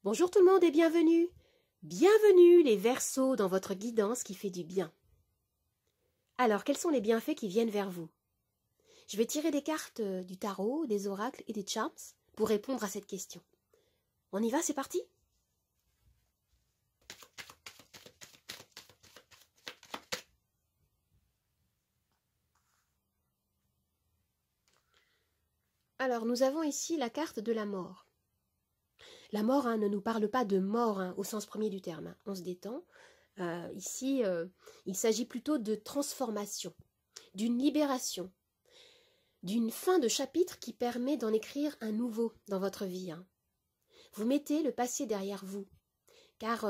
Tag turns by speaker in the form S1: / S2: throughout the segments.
S1: Bonjour tout le monde et bienvenue. Bienvenue les Verseaux dans votre guidance qui fait du bien. Alors, quels sont les bienfaits qui viennent vers vous? Je vais tirer des cartes du tarot, des oracles et des charms pour répondre à cette question. On y va, c'est parti? Alors, nous avons ici la carte de la mort. La mort ne nous parle pas de mort au sens premier du terme. On se détend. Ici, il s'agit plutôt de transformation, d'une libération, d'une fin de chapitre qui permet d'en écrire un nouveau dans votre vie. Vous mettez le passé derrière vous, car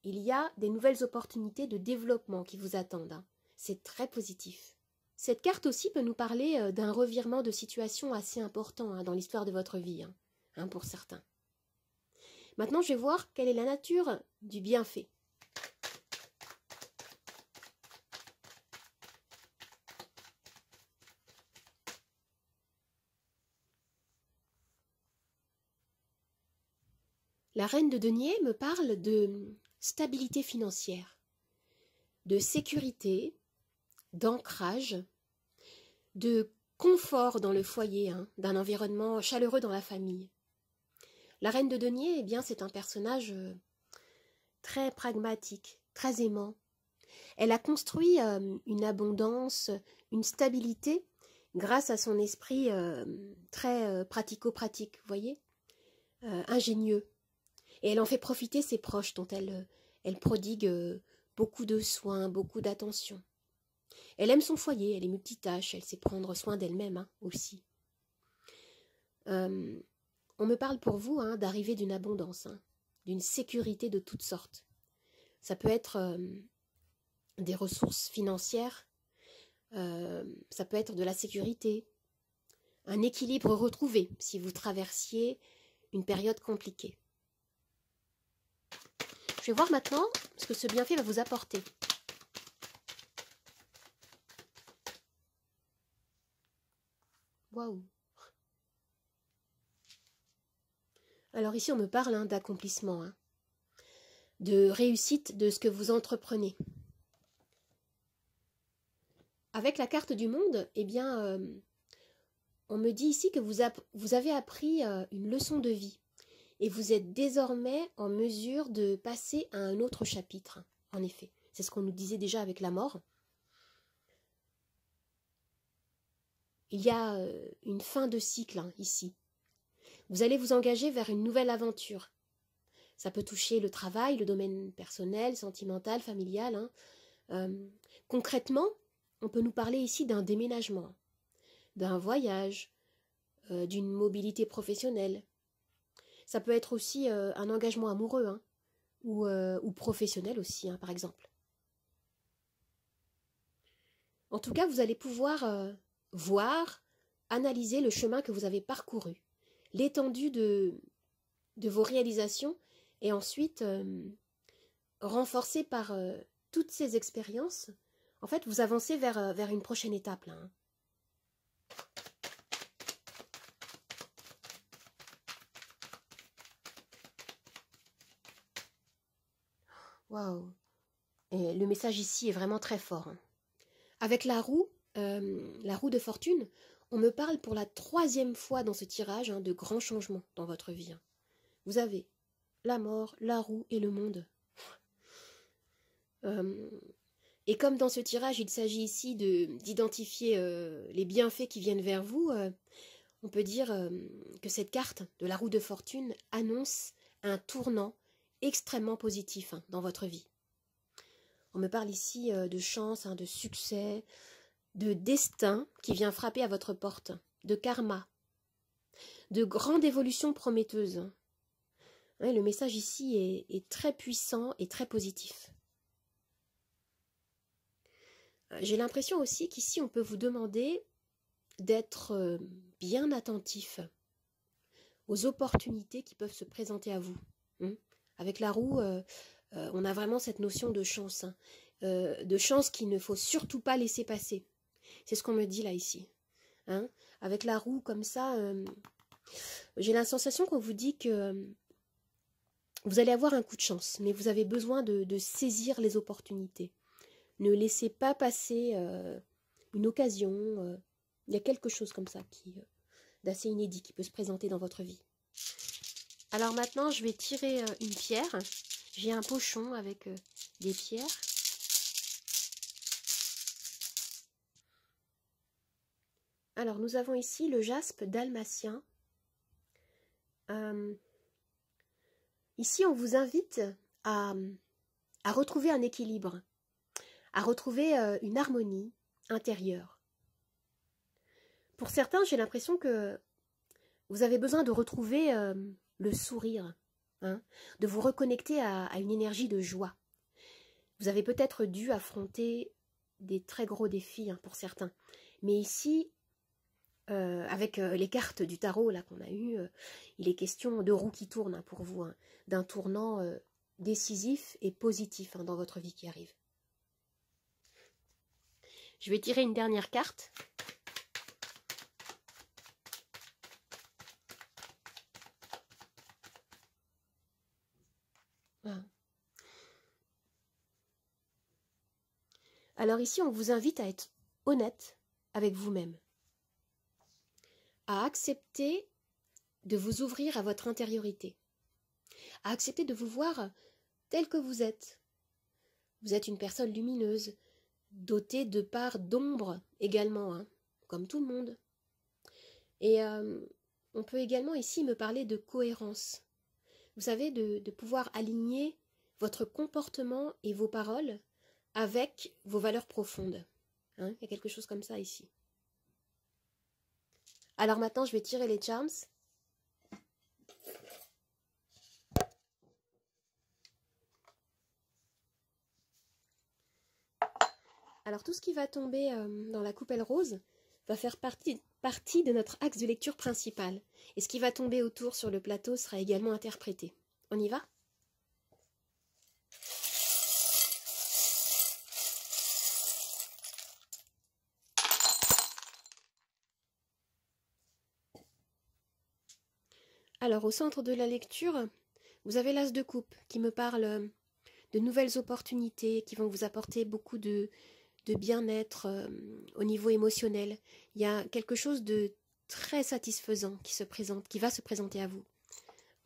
S1: il y a des nouvelles opportunités de développement qui vous attendent. C'est très positif. Cette carte aussi peut nous parler d'un revirement de situation assez important dans l'histoire de votre vie, pour certains. Maintenant, je vais voir quelle est la nature du bienfait. La reine de denier me parle de stabilité financière, de sécurité, d'ancrage, de confort dans le foyer, d'un environnement chaleureux dans la famille. La reine de denier, eh bien, c'est un personnage très pragmatique, très aimant. Elle a construit une abondance, une stabilité grâce à son esprit très pratico-pratique, vous voyez, ingénieux. Et elle en fait profiter ses proches dont elle prodigue beaucoup de soins, beaucoup d'attention. Elle aime son foyer, elle est multitâche, elle sait prendre soin d'elle-même aussi. On me parle pour vous d'arriver d'une abondance, d'une sécurité de toutes sortes. Ça peut être des ressources financières, ça peut être de la sécurité, un équilibre retrouvé si vous traversiez une période compliquée. Je vais voir maintenant ce que ce bienfait va vous apporter. Waouh! Alors ici, on me parle d'accomplissement, de réussite de ce que vous entreprenez. Avec la carte du monde, eh bien, on me dit ici que vous avez appris une leçon de vie. Et vous êtes désormais en mesure de passer à un autre chapitre, en effet. C'est ce qu'on nous disait déjà avec la mort. Il y a une fin de cycle ici. Vous allez vous engager vers une nouvelle aventure. Ça peut toucher le travail, le domaine personnel, sentimental, familial. Concrètement, on peut nous parler ici d'un déménagement, d'un voyage, d'une mobilité professionnelle. Ça peut être aussi un engagement amoureux ou professionnel aussi, par exemple. En tout cas, vous allez pouvoir voir, analyser le chemin que vous avez parcouru, l'étendue de vos réalisations et ensuite, renforcé par toutes ces expériences, en fait, vous avancez vers une prochaine étape là. Waouh! Et le message ici est vraiment très fort. Avec la roue de fortune, on me parle pour la 3e fois dans ce tirage de grands changements dans votre vie. Vous avez la mort, la roue et le monde. Et comme dans ce tirage, il s'agit ici d'identifier les bienfaits qui viennent vers vous, on peut dire que cette carte de la roue de fortune annonce un tournant extrêmement positif dans votre vie. On me parle ici de chance, de succès, de destin qui vient frapper à votre porte, de karma, de grande évolution prometteuse. Le message ici est très puissant et très positif. J'ai l'impression aussi qu'ici on peut vous demander d'être bien attentif aux opportunités qui peuvent se présenter à vous. Avec la roue, on a vraiment cette notion de chance, de chance qu'il ne faut surtout pas laisser passer. C'est ce qu'on me dit là ici. Avec la roue comme ça, j'ai la sensation qu'on vous dit que Vous allez avoir un coup de chance, mais vous avez besoin de saisir les opportunités. Ne laissez pas passer une occasion. Il y a quelque chose comme ça d'assez inédit qui peut se présenter dans votre vie. Alors maintenant, je vais tirer une pierre. J'ai un pochon avec des pierres. Alors, nous avons ici le jaspe dalmatien. Ici, on vous invite à retrouver un équilibre, à retrouver une harmonie intérieure. Pour certains, j'ai l'impression que vous avez besoin de retrouver le sourire, hein, de vous reconnecter à une énergie de joie. Vous avez peut-être dû affronter des très gros défis pour certains. Mais ici, avec les cartes du tarot là qu'on a eu, il est question de roues qui tournent pour vous, d'un tournant décisif et positif dans votre vie qui arrive. Je vais tirer une dernière carte. Voilà. Alors ici, on vous invite à être honnête avec vous-même, à accepter de vous ouvrir à votre intériorité, à accepter de vous voir tel que vous êtes. Vous êtes une personne lumineuse, dotée de parts d'ombre également, comme tout le monde. Et on peut également ici me parler de cohérence. Vous savez, de pouvoir aligner votre comportement et vos paroles avec vos valeurs profondes. Il y a quelque chose comme ça ici. Alors maintenant, je vais tirer les charms. Alors tout ce qui va tomber dans la coupelle rose va faire partie de notre axe de lecture principal. Et ce qui va tomber autour sur le plateau sera également interprété. On y va ? Alors au centre de la lecture, vous avez l'as de coupe qui me parle de nouvelles opportunités qui vont vous apporter beaucoup de bien-être au niveau émotionnel. Il y a quelque chose de très satisfaisant qui va se présenter à vous.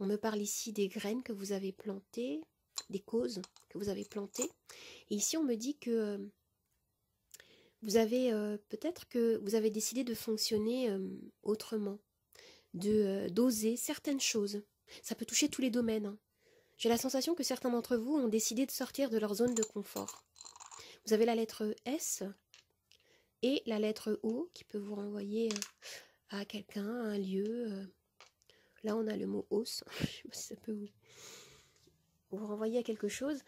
S1: On me parle ici des graines que vous avez plantées, des causes que vous avez plantées. Et ici, on me dit que vous avez peut-être que vous avez décidé de fonctionner autrement, d'oser certaines choses. Ça peut toucher tous les domaines. J'ai la sensation que certains d'entre vous ont décidé de sortir de leur zone de confort. Vous avez la lettre S et la lettre O qui peut vous renvoyer à quelqu'un, à un lieu. Là, on a le mot os. Je ne sais pas si ça peut vous renvoyer à quelque chose.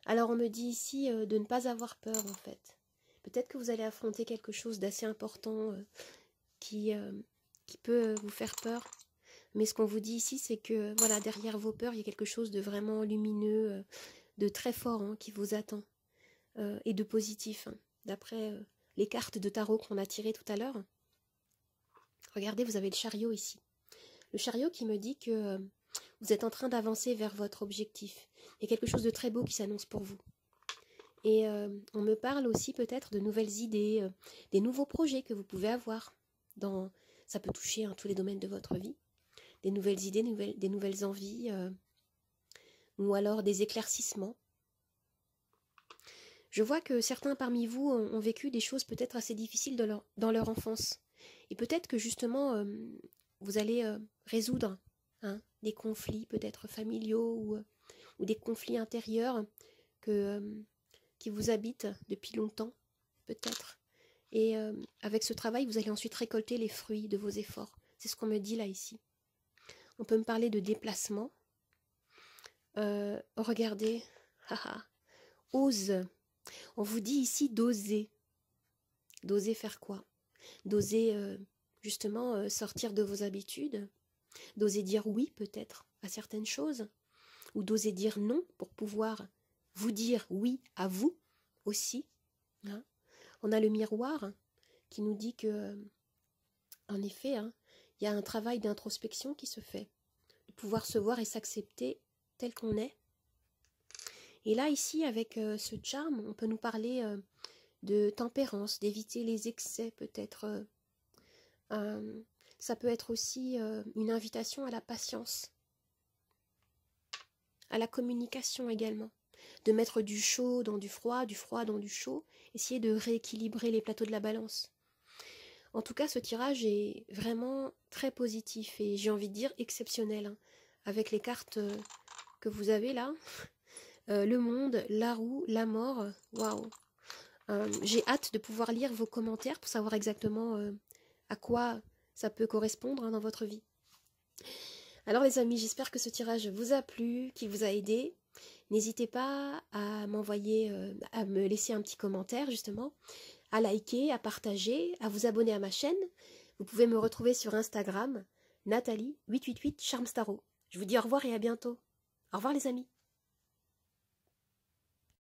S1: Alors, on me dit ici de ne pas avoir peur, en fait. Peut-être que vous allez affronter quelque chose d'assez important qui peut vous faire peur. Mais ce qu'on vous dit ici, c'est que voilà, derrière vos peurs, il y a quelque chose de vraiment lumineux, de très fort qui vous attend. Et de positif, d'après les cartes de tarot qu'on a tirées tout à l'heure. Regardez, vous avez le chariot ici. Le chariot qui me dit que vous êtes en train d'avancer vers votre objectif. Il y a quelque chose de très beau qui s'annonce pour vous. Et on me parle aussi peut-être de nouvelles idées, des nouveaux projets que vous pouvez avoir. Ça peut toucher tous les domaines de votre vie. Des nouvelles idées, des nouvelles envies, ou alors des éclaircissements. Je vois que certains parmi vous ont vécu des choses peut-être assez difficiles dans leur enfance. Et peut-être que justement, vous allez résoudre des conflits peut-être familiaux ou des conflits intérieurs qui vous habitent depuis longtemps, peut-être. Et avec ce travail, vous allez ensuite récolter les fruits de vos efforts. C'est ce qu'on me dit là, ici. On peut me parler de déplacement. Regardez, ose. On vous dit ici d'oser. D'oser faire quoi? D'oser justement sortir de vos habitudes. D'oser dire oui peut-être à certaines choses. Ou d'oser dire non pour pouvoir vous dire oui à vous aussi. On a le miroir qui nous dit que, en effet, il il y a un travail d'introspection qui se fait, de pouvoir se voir et s'accepter tel qu'on est. Et là, ici, avec ce charme, on peut nous parler de tempérance, d'éviter les excès peut-être. Ça peut être aussi une invitation à la patience, à la communication également, de mettre du chaud dans du froid dans du chaud, essayer de rééquilibrer les plateaux de la balance. En tout cas, ce tirage est vraiment très positif et j'ai envie de dire exceptionnel, hein, avec les cartes que vous avez là. Le monde, la roue, la mort, waouh. J'ai hâte de pouvoir lire vos commentaires pour savoir exactement à quoi ça peut correspondre, hein, dans votre vie. Alors les amis, j'espère que ce tirage vous a plu, qu'il vous a aidé. N'hésitez pas à m'envoyer, à me laisser un petit commentaire justement, à liker, à partager, à vous abonner à ma chaîne. Vous pouvez me retrouver sur Instagram, Nathalie888 Charmstaro. Je vous dis au revoir et à bientôt. Au revoir les amis.